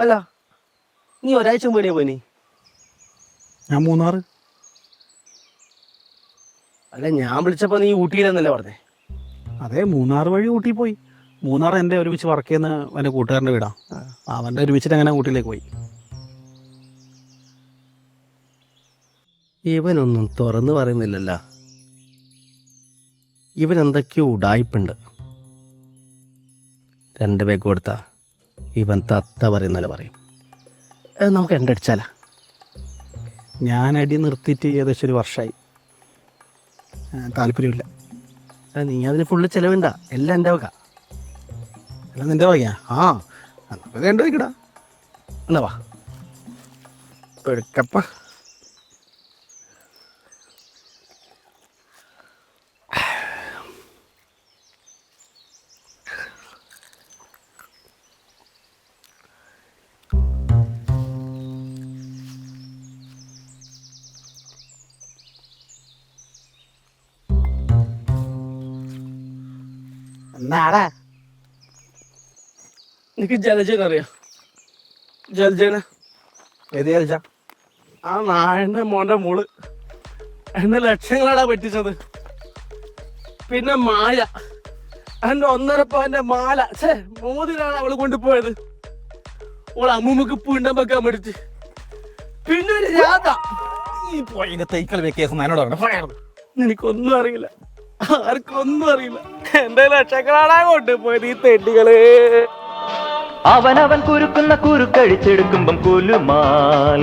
അല്ല നീ ഒരാഴ്ച മുമ്പേ പോയി. ഞാൻ മൂന്നാറ്. അല്ല ഞാൻ വിളിച്ചപ്പോ നീ ഊട്ടിയിലെന്നല്ലേ പറഞ്ഞേ? അതെ, മൂന്നാർ വഴി ഊട്ടി പോയി. മൂന്നാർ എൻ്റെ ഒരുമിച്ച് വർക്ക് ചെയ്യുന്ന എൻ്റെ കൂട്ടുകാരൻ്റെ വീടാണ്. അവൻ്റെ ഒരുമിച്ചിട്ട് അങ്ങനെ ഊട്ടിയിലേക്ക് പോയി. ഇവനൊന്നും തുറന്നു പറയുന്നില്ലല്ലോ. ഇവൻ എന്തൊക്കെയോ ഉടായിപ്പുണ്ട്. 2 പേക്ക് കൊടുത്താ ഇവൻ തത്ത പറയുന്നല്ല പറയും. നമുക്ക് എണ്ടടിച്ചാലാ? ഞാൻ അടി നിർത്തിയിട്ട് ഏകദേശം 1 വർഷമായി. താല്പര്യമില്ല. നീ അതിന് ഫുള്ള് ചെലവുണ്ട, എല്ലാം എൻ്റെ വക. അല്ല നിൻ്റെ വകയാ? ആ നമുക്ക് കണ്ടു വയ്ക്കടാ. എന്നാ വാ പെടുക്കപ്പ. എന്നാടാ? എനിക്ക് ജലജന അറിയാം. ജലജന ഏത് കളിച്ചാ? ആ നായന്റെ മോന്റെ മോള് എന്നെ ലക്ഷങ്ങളാടാ പറ്റിച്ചത്. പിന്നെ മായ, എന്റെ 1.5 പവന്റെ മാല മോതിരാണ് അവള് കൊണ്ടുപോയത്. ഓള് അമ്മൂമ്മക്ക് പൂണ്ടം വെക്കാൻ പഠിച്ച്. പിന്നെ ഒരു രാധ. ഈ പോയി തൈക്കൽ വെക്കേസ് എന്നോട് പറഞ്ഞു. എനിക്കൊന്നും അറിയില്ല, ആർക്കൊന്നും അറിയില്ല. എന്റെ ലക്ഷങ്ങളാടാ കൊണ്ടുപോയത് ഈ തെണ്ടികള്. അവനവൻ കുരുക്കുന്ന കുരുക്കഴിച്ചെടുക്കുമ്പം കുലുമാൽ